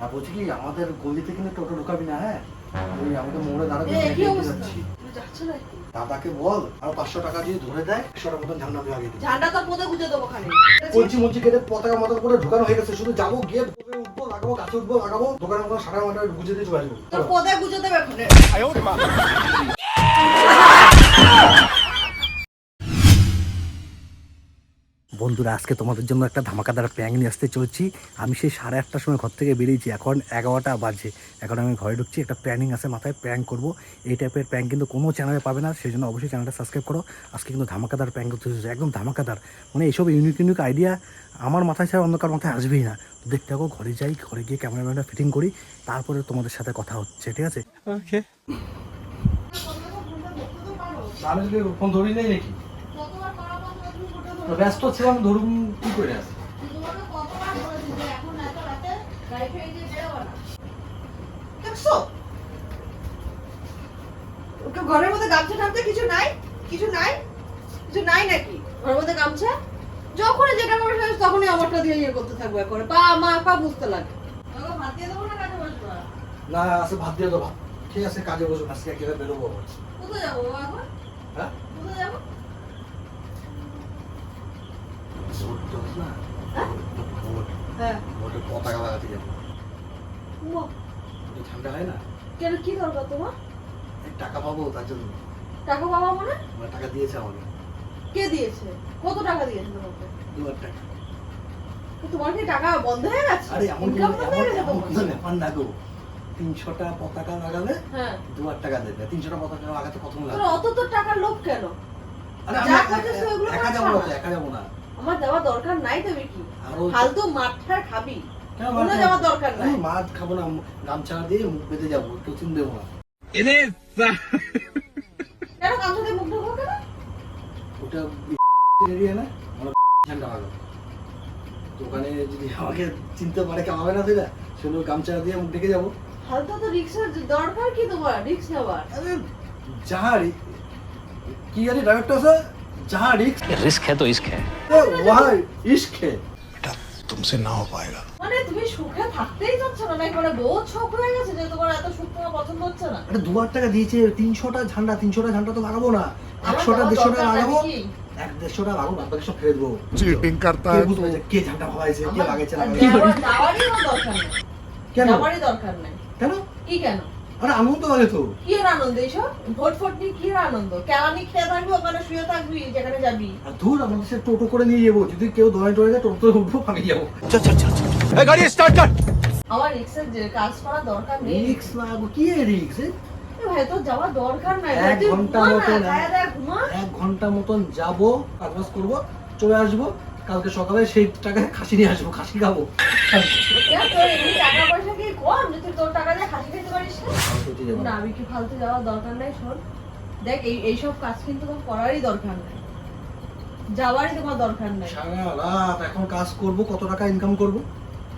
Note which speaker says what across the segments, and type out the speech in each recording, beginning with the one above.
Speaker 1: আর বলছি কি আমাদের গলিতে কিন্তু টোটো ঢুকাবি না, হ্যাঁ? ওই আমাদের মোড়ে দাঁড়াবি, যাচ্ছি। দাদাকে বল আর 500 টাকা দিয়ে ধরে দেয়, 100 টাকা মতন ঝান্ডা দিয়ে আগে দিই।
Speaker 2: ঝান্ডা তো পদে গুজে দেবো খালি।
Speaker 1: বলছি কেটে পতাকা মতো করে ঢুকানো হয়ে গেছে, শুধু যাবো গিয়ে উঠবো, লাগাবো, গাছে উঠবো, লাগাবো, দোকানের মতো সাড়ে মাঠে গুজে দিয়ে চলে আসবো।
Speaker 2: তোর পদে গুজে দেবে এখানে।
Speaker 1: বন্ধুরা, আজকে তোমাদের জন্য একটা ধামাকাদার প্র্যাঙ্ক নিয়ে আসতে চলছি। আমি সেই 8:30টার সময় ঘর থেকে বেরিয়েছি, এখন 11টা বাজে। এখন আমি ঘরে ঢুকছি, একটা প্ল্যানিং আছে মাথায়, প্র্যাঙ্ক করবো। এই টাইপের প্র্যাঙ্ক কিন্তু কোনো চ্যানেলে পাবে না, সেই জন্য অবশ্যই চ্যানেলটা সাবস্ক্রাইব করো। আজকে কিন্তু ধামাকাদার প্র্যাঙ্ক করতে চলছে, একদম ধামাকাদার। মানে এইসব ইউনিক আইডিয়া আমার মাথায় ছাড়া অন্য কারোর মাথায় আসবেই না। তো দেখতে থাকো, ঘরে যাই, ঘরে গিয়ে ক্যামেরাম্যানটা ফিটিং করি, তারপরে তোমাদের সাথে কথা হচ্ছে, ঠিক আছে? ওকে। আমি যদি ফোন ধরি নাই নাকি? ব্যস্ত ছিলাম, ধরুন কি করে আছে।
Speaker 2: ঘরের মধ্যে গামছা টামছা কিছু নাই? কিছু নাই নাকি ঘরের মধ্যে গামছা? যখনই যেটা করে তখনই আমারটা দিয়ে ইয়ে করতে থাকবে, করে পা মা পা বুঝতে লাগে। ভাত দিয়ে দেবো না কাজে বসবো?
Speaker 1: না আছে, ভাত দিয়ে দেবো। ঠিক আছে, কাজে বসবো, আজকে একেবারে বেরোবো।
Speaker 2: কোথায় যাবো এখন?
Speaker 1: হ্যাঁ,
Speaker 2: কোথায় যাবো? হ্যাঁ,
Speaker 1: পতাকা লাগাতে যাবো।
Speaker 2: মা,
Speaker 1: ঠান্ডা হয় না?
Speaker 2: কেন, কি দরকার তোমার?
Speaker 1: টাকা পাবো, তার জন্য।
Speaker 2: টাকা বাবা মানে?
Speaker 1: টাকা দিয়েছে আমাকে।
Speaker 2: কে দিয়েছে? কত টাকা দিয়েছে তোমাকে?
Speaker 1: 2,000 টাকা।
Speaker 2: তোমার কি টাকা বন্ধ হয়ে গেছে?
Speaker 1: আরে এমন
Speaker 2: ইনকাম বন্ধ হয়ে গেছে তোমার?
Speaker 1: কোনো ব্যাপার না গো। 300টা পতাকা লাগাবে,
Speaker 2: হ্যাঁ,
Speaker 1: 2,000 টাকা দেবে। 300টা পতাকা লাগাতে কত
Speaker 2: তোর
Speaker 1: লাগবে?
Speaker 2: অত তো টাকার লোভ কেন?
Speaker 1: আরে
Speaker 2: যা
Speaker 1: আমি
Speaker 2: করতেছ ওগুলো
Speaker 1: একা
Speaker 2: করছো
Speaker 1: যাবো না,
Speaker 2: না।
Speaker 1: একা যাবো না।
Speaker 2: আমার যাওয়ার দরকার নাই তো কি?
Speaker 1: আরো
Speaker 2: ফালতু মাঠটার খাবি?
Speaker 1: কেন
Speaker 2: কোনো যাওয়ার দরকার নাই।
Speaker 1: মাছ খাবো না, গামছা দিয়ে মুখ বেঁধে যাবো, টিফিন দেবো না।
Speaker 2: কেন গামছা দিয়ে মুখ ঢোকাবো কেন?
Speaker 1: ওটা এরিয়া না, আমরা ঠান্ডা লাগাবো। দোকানে যদি আমাকে চিনতে পারে, কেমন হবে না সেটা? সেগুলো গামছা দিয়ে মুখ ঢেকে যাবো।
Speaker 2: ফালতু তো রিক্সার দরকার কি তোমার? রিক্স নেওয়ার?
Speaker 1: अरे जहाँ की गाड़ी डायरेक्टर से जहाँ
Speaker 3: रिस्क है तो इश्क है।
Speaker 1: वहाँ इश्क है।
Speaker 3: बेटा तुमसे ना हो पाएगा।
Speaker 2: মানে তুমি সুখে থাকতেই চাচ্ছ না, নাকি মানে বহুত শখ হয়ে গেছে যে তোমার এত সুখ তোমার পছন্দ হচ্ছে না?
Speaker 1: अरे 2,000 টাকা দিয়েছে, 300টা ঝান্ডা তো লাগাবো না, 100টা 150টা লাগাবো, 150টা লাগাবো, বাদ বাকি সব ফেলে দেবো।
Speaker 3: चीटिंग करता
Speaker 1: কে
Speaker 3: है।
Speaker 1: বুঝবে যে কে ঝান্ডা ভাবাইছে, কে লাগাইছে
Speaker 2: যাওয়ারই কোনো দরকার নেই।
Speaker 1: কেন?
Speaker 2: যাওয়ারই দরকার নেই।
Speaker 1: কেন?
Speaker 2: কি কেন?
Speaker 1: আরে আনন্দ লাগে তো।
Speaker 2: কি এর আনন্দ এইসব? ভোট ফোট নিয়ে কি এর আনন্দ? কেলানি খেয়ে থাকবি, ওখানে শুয়ে থাকবি যেখানে যাবি।
Speaker 1: আর ধুর, আমাদের সে টোটো করে নিয়ে যাবো, যদি কেউ দোকানে টোরে যায় টোটো উঠবো, আমি যাবো।
Speaker 3: ए गाड़ी स्टार्ट कर।
Speaker 2: আমার রিক্সের যে কাজ করার দরকার নেই।
Speaker 1: রিক্স লাগাবো, কি রিক্স?
Speaker 2: এ ভাই তোর যাওয়ার দরকার নাই।
Speaker 1: 1
Speaker 2: তুই
Speaker 1: ঘন্টা
Speaker 2: ঘুমা না,
Speaker 1: মতন,
Speaker 2: খায়া দায়া ঘুমা।
Speaker 1: 1 ঘন্টা মতন যাবো, কাজ করবো, চলে আসবো। কালকে সকালে সেই টাকায় খাসি নিয়ে আসবো, খাসি খাবো।
Speaker 2: কেন তোর এমনি টাকা পয়সা কি কম যে তুই তোর টাকা দিয়ে খাসি খেতে পারিস না? না, আমি কি ফালতু যাওয়ার দরকার নাই। শোন দেখ, এইসব কাজ কিন্তু তোমার করারই দরকার নাই, যাওয়ারই তোমার দরকার নাই।
Speaker 1: সারা রাত এখন কাজ করবো, কত টাকা ইনকাম করবো?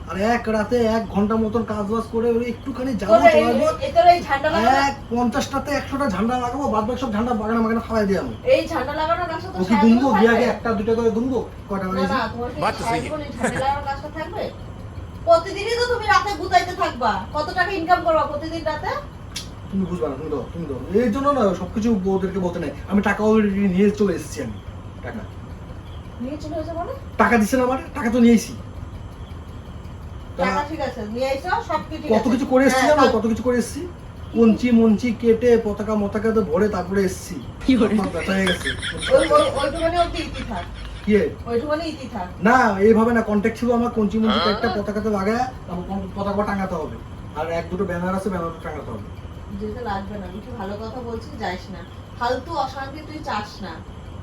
Speaker 1: আর এক রাতে 1 ঘন্টা মতন কাজ বাজ করে একটুখানি যাবো,
Speaker 2: তোর
Speaker 1: চলে আসবো।
Speaker 2: এই ঝান্ডা লাগানো,
Speaker 1: 50টাতে 100টা ঝান্ডা লাগাবো, বাদ বাকি সব ঝান্ডা বাগানে ফালাই দিয়ে আমি।
Speaker 2: এই ঝান্ডা লাগানোর কাজটা তো
Speaker 1: ও কি দুনবো গিয়ে আগে 1টা 2টা করে দুনবো? কয়টা
Speaker 2: না
Speaker 1: বাজে?
Speaker 2: না, তোমার কি সারাজীবন এই ঝান্ডা লাগানোর কাজটা থাকবে? প্রতিদিনই তো তুমি রাতে গুতাইতে থাকবা। কত টাকা ইনকাম করবা প্রতিদিন রাতে?
Speaker 1: তুমি বুঝবা না, তুমি দাও। এই জন্য না সবকিছু ওদেরকে বলতে নাই, আমি টাকা অলরেডি নিয়ে চলে এসেছি। আমি টাকা
Speaker 2: নিয়ে চলে এসে বলে
Speaker 1: টাকা দিচ্ছে না, আমার টাকা তো নিয়েছি।
Speaker 2: টাকা ঠিক আছে, নিয়ে আইছো, সবকিছু
Speaker 1: কত কিছু করে এসেছি জানো, কত কিছু করে এসেছি। মঞ্চি কেটে পতাকাতে ভরে তারপরে এসেছি। আমার ব্যথা হয়ে গেছে।
Speaker 2: ওইটুখানি অব্দি ইতি থাক,
Speaker 1: কি
Speaker 2: ওইটুখানি ইতি থাক।
Speaker 1: না, এইভাবে না, কন্ট্যাক্ট ছিল আমার, মঞ্চি একটা পতাকাতে লাগায় তারপর পতাকা টাঙাতে হবে। আর 1-2টো ব্যানার আছে, ব্যানার টাঙাতে হবে।
Speaker 2: যেতে লাগবে না, আমি কি ভালো কথা বলছি, যাইস না। ফালতু অশান্তি তুই চাস না।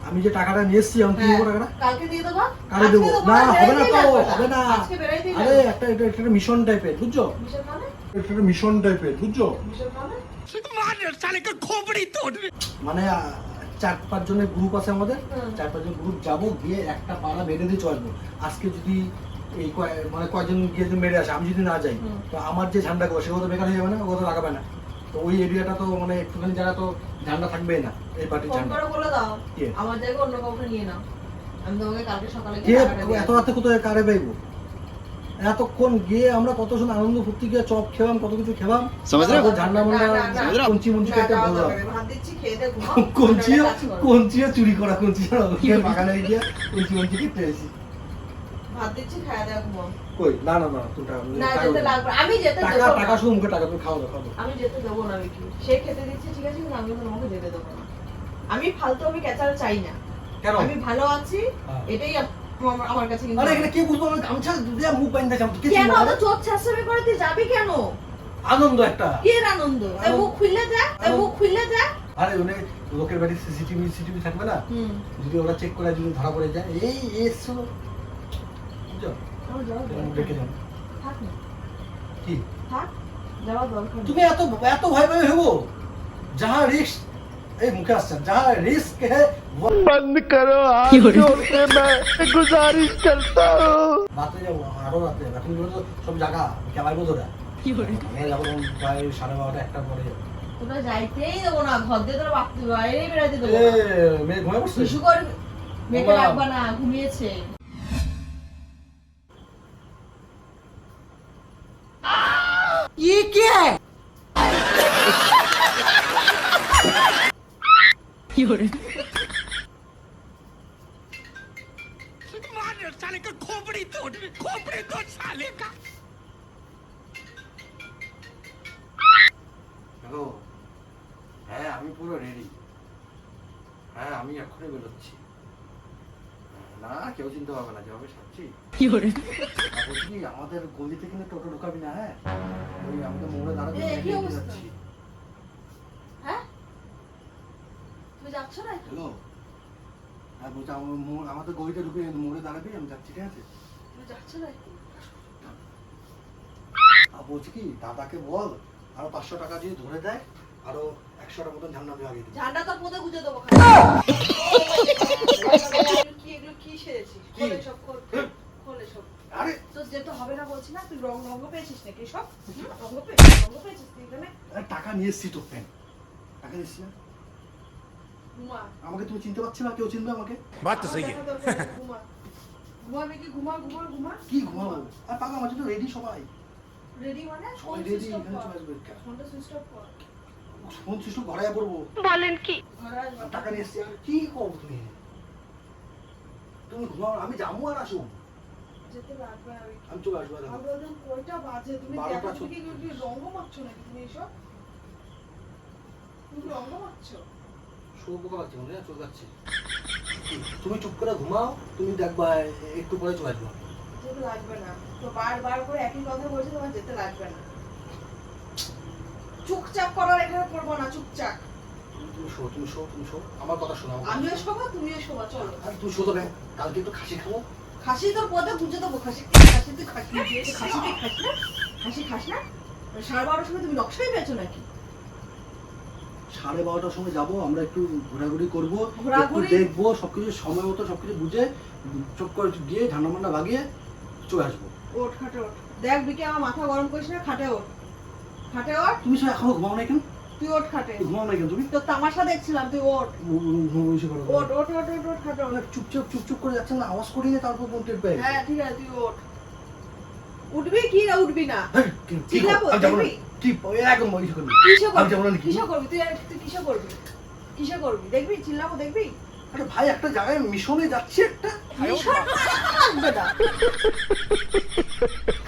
Speaker 1: আমি যে টাকাটা নিয়ে এসেছি, আমি কি দেবো টাকাটা?
Speaker 2: কালকে দিয়ে দেবো।
Speaker 1: কারে দেবো? না, হবে না তো, হবে না।
Speaker 2: আজকে বেরাই দিই।
Speaker 1: আরে একটা মিশন টাইপের, বুঝছো?
Speaker 2: মিশন মানে?
Speaker 1: একটা মিশন টাইপের, বুঝছো?
Speaker 2: মিশন মানে?
Speaker 1: মানে 4-5 জনের গ্রুপ আছে আমাদের,
Speaker 2: হুম।
Speaker 1: 4-5 জন গ্রুপ যাবো, গিয়ে একটা পাড়া বেঁধে দিয়ে চলে আসবো। আজকে যদি এই মানে কয়জন গিয়ে যদি মেরে আসে, আমি যদি না যাই,
Speaker 2: হুম।
Speaker 1: তো আমার যে ঝান্ডাগুলো সেগুলো তো বেকার হয়ে যাবে না, ওগুলো তো লাগাবে না। তো ওই এরিয়াটা তো মানে একটুখানি জায়গা তো ঝান্ডা থাকবেই না, এই পার্টির
Speaker 2: ফোন
Speaker 1: ঝান্ডা।
Speaker 2: করে বলে দাও
Speaker 1: কে?
Speaker 2: আমার জায়গায় অন্য কাউকে নিয়ে নাও। আমি তোমাকে কালকে সকালে
Speaker 1: কে
Speaker 2: গিয়ে টাকাটা দিয়ে
Speaker 1: এত রাতে কোথায় কারে পাইবো? এতক্ষণ গিয়ে আমরা কত সময় আনন্দ ফুর্তি গিয়ে চপ খেলাম, কত কিছু খেলাম,
Speaker 3: समझ रहे हो?
Speaker 1: ঝান্ডা
Speaker 2: না, না, না,
Speaker 1: মান্ডা কঞ্চি মঞ্চি খেতে
Speaker 2: না,
Speaker 1: বললাম।
Speaker 2: ভাত দিচ্ছি, খেয়ে দে, ঘুমাও।
Speaker 1: কঞ্চিও
Speaker 2: কাজ করো।
Speaker 1: কঞ্চিও চুরি করা, কঞ্চি বাগানে গিয়ে কঞ্চি মঞ্চি খেতে এসেছি।
Speaker 2: ভাত দিচ্ছি, খাওয়া দাওয়া, ঘুমাও।
Speaker 1: কই না না না তুমি টাকা
Speaker 2: না, যেতে লাগবে। আমি যেতে
Speaker 1: টাকা
Speaker 2: দেবো
Speaker 1: টাকা
Speaker 2: না।
Speaker 1: শুধু মুখে টাকা, তুমি খাও দাও খাও দাও।
Speaker 2: আমি যেতে দেবো না বিকি। সে খেতে দিচ্ছে ঠিক আছে, কিন্তু আমি তোমাকে যেতে দেবো না। আমি ফালতু আমি ক্যাচাল চাই না।
Speaker 1: কেন?
Speaker 2: আমি ভালো আছি,
Speaker 1: হ্যাঁ।
Speaker 2: এটাই আমার কাছে কিন্তু।
Speaker 1: আরে এখানে কে বুঝবো, আমি গামছা দিয়ে মুখ বাইন্ধা যাম তো কিছু
Speaker 2: কেন
Speaker 1: না।
Speaker 2: অত চোখ ছাড়ছাড়ি করে তুই যাবি কেন?
Speaker 1: আনন্দ একটা।
Speaker 2: কি এর আনন্দ? তাই মুখ খুললে যা, তাই মুখ খুললে যা।
Speaker 1: আরে ওনে লোকের বাড়ি সিসিটিভি থাকবে না,
Speaker 2: হুম।
Speaker 1: যদি ওরা চেক করে যদি ধরা পড়ে যায়, এই এসো বুঝছো,
Speaker 2: আমার যাওয়ার
Speaker 1: দেখে যাও।
Speaker 2: থাক না,
Speaker 1: কি
Speaker 2: থাক, যাওয়ার দরকার নেই।
Speaker 1: তুমি এত এত ভয় ভয় হবো? যাহা রিস্ক, এই মুখে আসছে, যাহা রিস্ক है
Speaker 3: बंद करो हाथ जोड़ के मैं गुजारिश करता हूँ।
Speaker 1: রাতে যাবো, আরো রাতে যাবো। এখন তো সব জায়গা খেলাইবো তোরা। আমরা যাবো প্রায় 12:30 1টার পরে যাবো।
Speaker 2: তোরা যাইতেই দেবো না, ঘর দিয়ে তোরা বাইরে বেড়াতে দেবো
Speaker 1: এ
Speaker 2: না।
Speaker 1: মেয়ে ঘুমায় পড়ছে?
Speaker 2: শিশু কর, মেয়েকে
Speaker 1: বাবা।
Speaker 2: রাখবা না, ঘুমিয়েছে। ये क्या है?
Speaker 1: হ্যালো, হ্যাঁ আমি পুরো রেডি। হ্যাঁ আমি এখনই বেরোচ্ছি। না কেউ চিনতে পারবে না, যেভাবে সাজছি। আর বলছি কি, আমাদের গলিতে কিন্তু টোটো ঢোকাবি না, হ্যাঁ? ওই আমাদের মোড়ে দাঁড়াতে
Speaker 2: এ, কি
Speaker 1: হেঁটে
Speaker 2: অবস্থা?
Speaker 1: যাচ্ছি।
Speaker 2: হ্যাঁ? তুমি যাচ্ছ না?
Speaker 1: হ্যালো, হ্যাঁ বলছি আমাদের গলিতে ঢুকে মোড়ে দাঁড়াবি, আমি যাচ্ছি, ঠিক আছে?
Speaker 2: তুমি যাচ্ছ না?
Speaker 1: আর বলছি কি, দাদাকে বল আরো 500 টাকা যদি ধরে দেয়, আরো 100টার মতন ঝান্ডা আমি লাগিয়ে দিই।
Speaker 2: ঝান্ডা তো পোদে গুজে দেবো। কি এগুলো কি সেরেছিস?
Speaker 1: কি?
Speaker 2: খোলে সব, খোলে সব।
Speaker 1: আরে
Speaker 2: তোর যেতে হবে না বলছি না, তুই রঙ্গ পেয়েছিস নাকি সব? রঙ্গ পেয়েছিস তুই এখানে?
Speaker 1: আরে টাকা নিয়ে এসছি তো, প্যান টাকা নিয়ে এসছি না?
Speaker 2: ঘুমা।
Speaker 1: আমাকে তুমি চিনতে পারছি না, কেউ চিনবে আমাকে?
Speaker 3: बात तो सही है।
Speaker 2: ঘুমা। ঘুমাবি কি? ঘুমা, ঘুমা, ঘুমা।
Speaker 1: কি ঘুমাবো? আর পাকা মাঝে তো রেডি সবাই,
Speaker 2: রেডি মানে?
Speaker 1: সবাই
Speaker 2: ফোন
Speaker 1: রেডি,
Speaker 2: সুইচ অফ
Speaker 1: এখানে
Speaker 2: কর।
Speaker 1: চলে আসবে।
Speaker 2: ফোনটা সুইচ অফ কর।
Speaker 1: ফোন সুইচ ঘরে পড়বো,
Speaker 2: ঘরে আসবে।
Speaker 1: টাকা নিয়ে এসছি। আর কি করবো তুমি? তুমি ঘুমাও, আমি যাবো আর আসো,
Speaker 2: যেতে লাগবে না বিকি।
Speaker 1: আমি চলে আসবো। আর
Speaker 2: আমি বললাম কয়টা বাজে? তুমি
Speaker 1: 12টা
Speaker 2: দেখো তুমি কি রঙ্গ মারছো নাকি তুমি এসব? তুমি রঙ্গ মারছো?
Speaker 1: শুয়োপোকা পাচ্ছি মনে হয়, চলে যাচ্ছে। তুমি চুপ করে ঘুমাও, তুমি দেখবা একটু পরে চলে আসবো।
Speaker 2: যেতে লাগবে না। তো বারবার করে একই কথা বলছে, তোমার যেতে লাগবে না। চুপচাপ করার এখানে করবো না, চুপচাপ।
Speaker 1: তুমি শো, তুমি শো, তুমি শো, আমার কথা শোনো।
Speaker 2: আমিও শোবো, তুমিও শোবা, চলো।
Speaker 1: আর তুমি শো তো, কালকে একটু খাসি খাবো।
Speaker 2: খাসি তোর পদে গুঁজে দেবো। খাসি খাসি তুই খাসি খাসি তুই খাস না? খাসি খাস না? 12:30 সময় তুমি নকশাই পেয়েছো নাকি?
Speaker 1: 12:30টার সময় যাবো, আমরা একটু ঘোরাঘুরি করবো, একটু
Speaker 2: ঘোরাঘুরি?
Speaker 1: দেখবো, সবকিছু সময় মতো সবকিছু বুঝে চুপ করে গিয়ে ঝান্ডা মান্ডা লাগিয়ে চলে আসবো।
Speaker 2: ওঠ, খাটে ওঠ। দেখ বিকে, আমার মাথা গরম করিস না, খাটে ওঠ। খাটে ওঠ,
Speaker 1: তুমি সব এখনো ঘুমাও না কেন?
Speaker 2: তুই ওঠ খাটে।
Speaker 1: ঘুমাও না কেন তুমি?
Speaker 2: তোর তামাশা দেখছিলাম, তুই ওঠ। ওঠ, ওঠ, ওঠ, ওঠ, ওঠ, খাটে ওঠ।
Speaker 1: চুপচাপ চুপচুপ করে যাচ্ছেন না, আওয়াজ করিয়ে তারপর কোন টের পাই।
Speaker 2: হ্যাঁ ঠিক আছে, তুই ওঠ। উঠবি কি না উঠবি না?
Speaker 1: কি
Speaker 2: চিল্লাবো,
Speaker 1: আমি যাবো না।
Speaker 2: দেখবি?
Speaker 1: কি একদম ওই করবি?
Speaker 2: কিসে
Speaker 1: আমি
Speaker 2: করবি?
Speaker 1: যাবো না নাকি?
Speaker 2: কিসে করবি? তুই কিসে করবি? কিসে করবি? দেখবি? চিল্লাবো, দেখবি?
Speaker 1: আরে ভাই, একটা জায়গায় মিশনে যাচ্ছি একটা।
Speaker 2: মিশন আসবে না।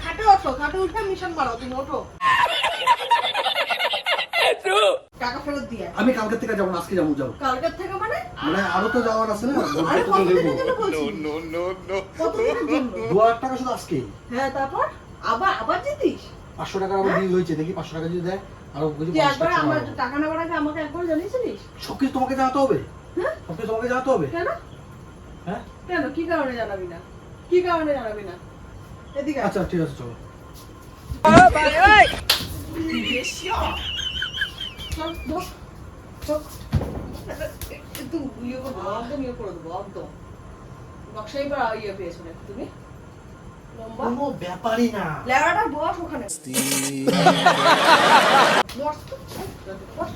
Speaker 2: খাটে ওঠো, খাটে উঠে মিশন মারো, তুমি ওঠো। টাকা ফেরত দিয়ে আয়।
Speaker 1: আমি কালকে থেকে যাবো না, আজকে যাবো। যাবো
Speaker 2: কালকের থেকে মানে?
Speaker 1: মানে আরো তো যাওয়ার আছে না,
Speaker 2: আরে
Speaker 1: বলতে তো দেবো।
Speaker 2: কতদিনের জন্য বলছিস? কতদিনের জন্য?
Speaker 1: 2000 টাকা শুধু আজকে।
Speaker 2: হ্যাঁ, তারপর আবার আবার জিতিস?
Speaker 1: 500 টাকা আমার বিল হয়েছে, দেখি 500 টাকা যদি দেয় আরো কিছু
Speaker 2: তুই
Speaker 1: 50
Speaker 2: একবার
Speaker 1: টাকা
Speaker 2: আমার
Speaker 1: বাড়াবো।
Speaker 2: টাকা নেওয়ার আগে আমাকে একবার জানিয়েছিলিস?
Speaker 1: সবকিছু তোমাকে জানাতে হবে।
Speaker 2: হ্যাঁ?
Speaker 1: সবকিছু তোমাকে জানাতে হবে।
Speaker 2: কেন?
Speaker 1: হ্যাঁ
Speaker 2: কেন? কি কারণে জানাবি না? কি কারণে জানাবি না? এদিকে আয়।
Speaker 1: আচ্ছা ঠিক আছে, চলো।
Speaker 2: চল, ধর, ধর। একটু ইয়ে করে দেবো, একদম ইয়ে করে দেবো, একদম। নকশাই বা ইয়ে পেয়েছো নাকি তুমি? লম্বা?
Speaker 1: কোনো ব্যাপারই না।
Speaker 2: লেওড়াটা বস ওখানে। বস তো, বস।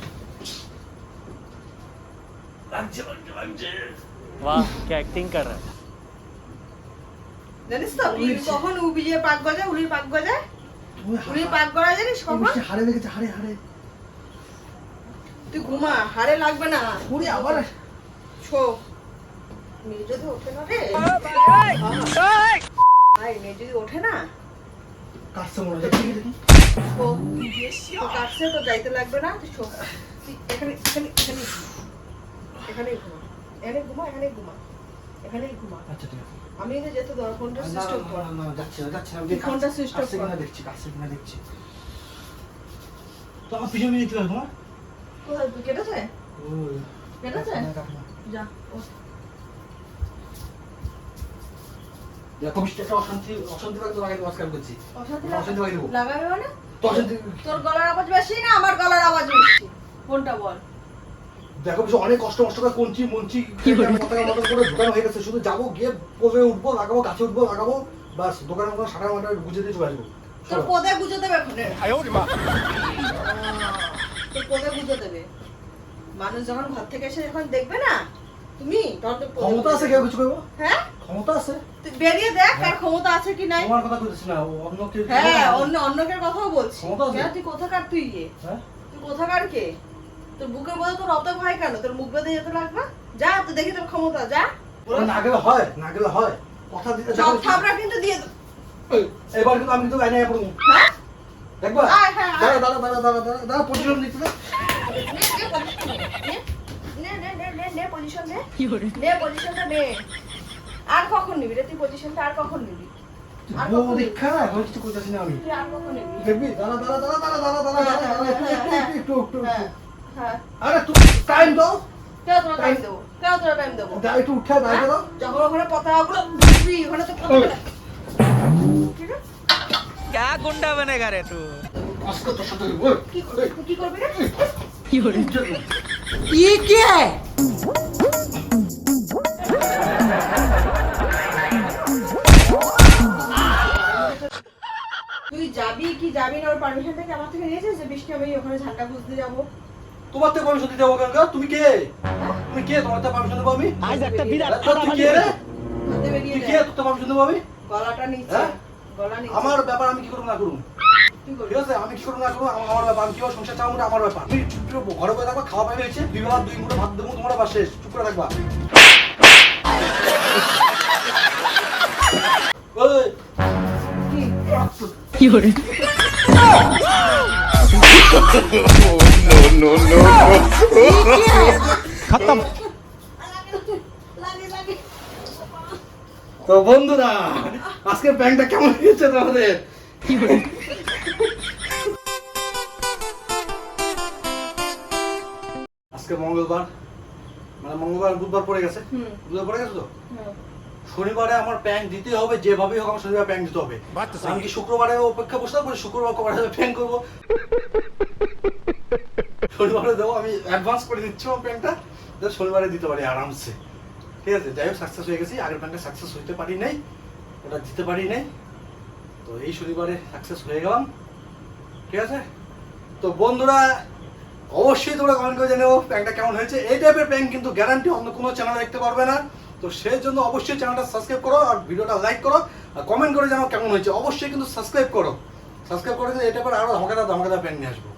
Speaker 1: লাগছে লাগছে লাগছে।
Speaker 4: वाह क्या एक्टिंग कर रहा है
Speaker 2: জানিস তো কখন উবিয়ে পাক গজায়, উলির পাক গজায়, উলির পাক গজায় জানিস কখন?
Speaker 1: হাড়ে লেগেছে, হাড়ে।
Speaker 2: তুই ঘুমা, হাড়ে লাগবে না।
Speaker 1: ঘুরে আবার
Speaker 2: শো, মেয়ে যদি ওঠে না রে, ভাই মেয়ে যদি ওঠে না,
Speaker 1: কাছে মনে হচ্ছে
Speaker 2: শো, তো কাটছে তো যাইতে লাগবে না, তুই শো, তুই এখানেই ঘুমা, এখানেই ঘুমা।
Speaker 1: আচ্ছা ঠিক আছে।
Speaker 2: আমি কিন্তু যেতে ধর ফোনটা সুইচ অফ কর।
Speaker 1: না যাচ্ছে না
Speaker 2: ফোনটা সুইচ অফ কর।
Speaker 1: কাছে কিনা দেখছি তো আমার পিছনে নিতে হবে তোমার
Speaker 2: কোথায় তুই কেটেছে? কেটেছে? যা ও
Speaker 1: অশান্তি লাগতো আগে নমস্কার করছি।
Speaker 2: অশান্তি
Speaker 1: অশান্তি লাগে দেবো।
Speaker 2: লাগাবে মানে?
Speaker 1: তো অশান্তি
Speaker 2: তোর গলার আওয়াজ বেশি না আমার গলার আওয়াজ বেশি? কোনটা বল?
Speaker 1: দেখো কিছু অনেক কষ্ট করে কঞ্চি মঞ্চি মতো করে ঢুকানো হয়ে গেছে, শুধু যাবো গিয়ে পোজে উঠবো, লাগাবো, গাছে উঠবো, লাগাবো, বাস দোকানের মতো সাটা মাটা গুজে দিয়ে চলে আসবো।
Speaker 2: তোর পদে গুজে দেবে ফোনে। তোর পদে গুজে দেবে। মানুষ যখন ঘর থেকে এসে যখন দেখবে না তুমি, তখন তোর পদে
Speaker 1: ক্ষমতা আছে কেউ কিছু করবো?
Speaker 2: হ্যাঁ?
Speaker 1: ক্ষমতা আছে?
Speaker 2: তুই বেরিয়ে দেখ কার ক্ষমতা আছে কি নাই।
Speaker 1: তোমার কথা কইতেছি না, অন্য কেউ।
Speaker 2: হ্যাঁ, অন্যকের কথাও বলছি।
Speaker 1: ক্ষমতা আছে?
Speaker 2: তুই কোথাকার তুই কে?
Speaker 1: হ্যাঁ?
Speaker 2: তুই কোথাকার কে? তোর বুকের মধ্যে তোর অত ভয় কেন? তোর মুখ বেঁধে যেতে লাগবে? যা, তুই দেখি তোর ক্ষমতা, যা।
Speaker 1: না গেলে হয়, কথা দিতে
Speaker 2: সব থাবড়া কিন্তু দিয়ে দেব।
Speaker 1: এবার কিন্তু আমি কিন্তু লাইনে পড়বো।
Speaker 2: হ্যাঁ?
Speaker 1: দেখবা?
Speaker 2: আয়, হ্যাঁ, আয়।
Speaker 1: দাঁড়া পজিশন নিতে দে।
Speaker 2: নে পজিশন নে। নে পজিশনটা নে। আর কখন নিবি রে তুই পজিশনটা, আর কখন নিবি? আর
Speaker 1: বউ
Speaker 2: কখন নিবি?
Speaker 1: দেখা না, এখন কিছু কইতাছি না আমি।
Speaker 2: তুই আর কখন নিবি?
Speaker 1: দেখবি? দাঁড়া, একটু।
Speaker 2: হ্যাঁ।
Speaker 1: আরে তুই টাইম দাও।
Speaker 2: কেউ তোরা টাইম দেবো, কেউ তোরা টাইম দেবো।
Speaker 1: একটু উঠে দাঁড়িয়ে দাও।
Speaker 2: যখন ওখানে পতাকাগুলো বুঝবি, ওখানে তো পতাকা। কি রে?
Speaker 4: क्या गुंडा बनेगा रे तू?
Speaker 1: আজকে তোর সাথে বল।
Speaker 2: কি করবি? তুই কি করবি রে? তুই যাবি কি যাবি না ওর পারমিশনটা কি আমার থেকে নিয়েছিস যে বৃষ্টি আমি ওখানে ঝান্ডা খুঁজতে যাবো?
Speaker 1: তোমার থেকে পারমিশন দিতে যাবো কেন? তুমি কে? তোমার থেকে পারমিশন দেবো আমি?
Speaker 4: आज একটা বিরাট
Speaker 1: তুই কে রে?
Speaker 2: হাতে বেরিয়ে
Speaker 1: তুই
Speaker 2: যা।
Speaker 1: কে? তোর থেকে পারমিশন দেবো আমি?
Speaker 2: গলাটা নিচে,
Speaker 1: হ্যাঁ?
Speaker 2: গলা নিচে।
Speaker 1: আমার ব্যাপার আমি কি করবো না করবো,
Speaker 2: তুই করবি।
Speaker 1: ঠিক আছে? আমি কি করবো না করবো আমার ব্যাপার। আমি কিভাবে সংসার চালাবো আমার ব্যাপার। তুমি চুপ ঘরে বসে থাকবা, খাওয়া পাইবে হয়েছে, 2 বেলা 2 মুঠো ভাত দেবো, তোমার আবার শেষ, চুপ করে থাকবা। ওই,
Speaker 2: কি?
Speaker 4: खत्म।
Speaker 2: লাগে।
Speaker 1: তো বন্ধুরা আজকে প্র্যাঙ্কটা কেমন হয়েছে তোমাদের? আজকে মঙ্গলবার, মানে মঙ্গলবার বুধবার পড়ে গেছে,
Speaker 2: হুম।
Speaker 1: বুধবার পড়ে গেছে তো
Speaker 2: হুম।
Speaker 1: শনিবারে আমার প্র্যাঙ্ক দিতে হবে, যেভাবেই হোক আমার শনিবার প্র্যাঙ্ক দিতে হবে। আমি কি শুক্রবারে অপেক্ষা বসে থাকবো? শুক্রবার কবার প্র্যাঙ্ক করবো, শনিবারে দেবো। আমি অ্যাডভান্স করে দিচ্ছি আমার প্র্যাঙ্কটা, শনিবারে দিতে পারি আরামসে, ঠিক আছে? যাই হোক সাকসেস হয়ে গেছি, আগের প্ল্যানটা সাকসেস হইতে পারি নাই, ওটা দিতে পারি নাই, তো এই শনিবারে সাকসেস হয়ে গেলাম, ঠিক আছে? তো বন্ধুরা অবশ্যই তোমরা কমেন্ট করে জানাও প্র্যাঙ্কটা কেমন হয়েছে। এই টাইপের প্র্যাঙ্ক কিন্তু গ্যারান্টি অন্য কোনো চ্যানেল দেখতে পারবে না, তো সেই জন্য অবশ্যই চ্যানেলটা সাবস্ক্রাইব করো আর ভিডিওটা লাইক করো আর কমেন্ট করে জানাও কেমন হয়েছে। অবশ্যই কিন্তু সাবস্ক্রাইব করো, সাবস্ক্রাইব করে কিন্তু এই টাইপের আরো ধামাকাদার প্র্যাঙ্ক নিয়ে আসবো,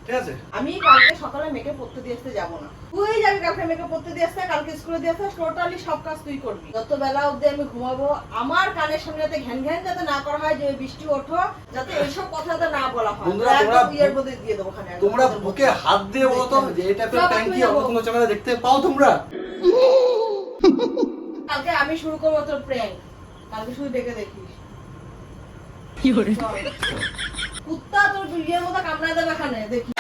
Speaker 1: ঠিক আছে?
Speaker 2: আমি কালকে সকালে মেকআপ করতে দিয়ে আসতে যাবো না, তুই যাবি কালকে মেকআপ করতে দিয়ে আসতে, কালকে স্কুলে দিয়ে আসতে, টোটালি সব কাজ তুই করবি। যত বেলা অবধি আমি ঘুমাবো, আমার কানের সামনে যাতে ঘ্যান ঘ্যান যাতে না করা হয় যে বৃষ্টি ওঠো, যাতে এইসব কথা যাতে না বলা হয়।
Speaker 1: বন্ধুরা,
Speaker 2: একদম বিয়ের মধ্যে দিয়ে দেবো ওখানে।
Speaker 1: তোমরা বুকে হাত দিয়ে বলো তো যে এই টাইপের প্র্যাঙ্ক কি অন্য কোনো চ্যানেলে দেখতে পাও তোমরা?
Speaker 2: কালকে আমি শুরু করবো তোর প্র্যাঙ্ক, কালকে শুধু দেখে দেখিস। চল। কুত্তা তোর বিয়ের মতো কামড়ায় দেবে এখানে, দেখি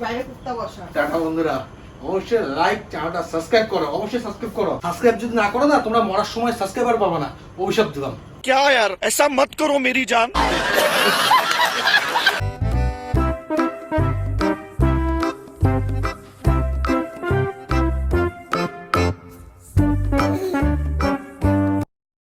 Speaker 2: বাইরে কুত্তা বসা।
Speaker 1: টাটা বন্ধুরা, অবশ্যই লাইক, চ্যানেলটা সাবস্ক্রাইব করো, অবশ্যই সাবস্ক্রাইব করো। সাবস্ক্রাইব যদি না করো না, তোমরা মরার সময় সাবস্ক্রাইবার পাবে না, অভিশাপ দিলাম।
Speaker 3: क्या यार ऐसा मत करो मेरी जान।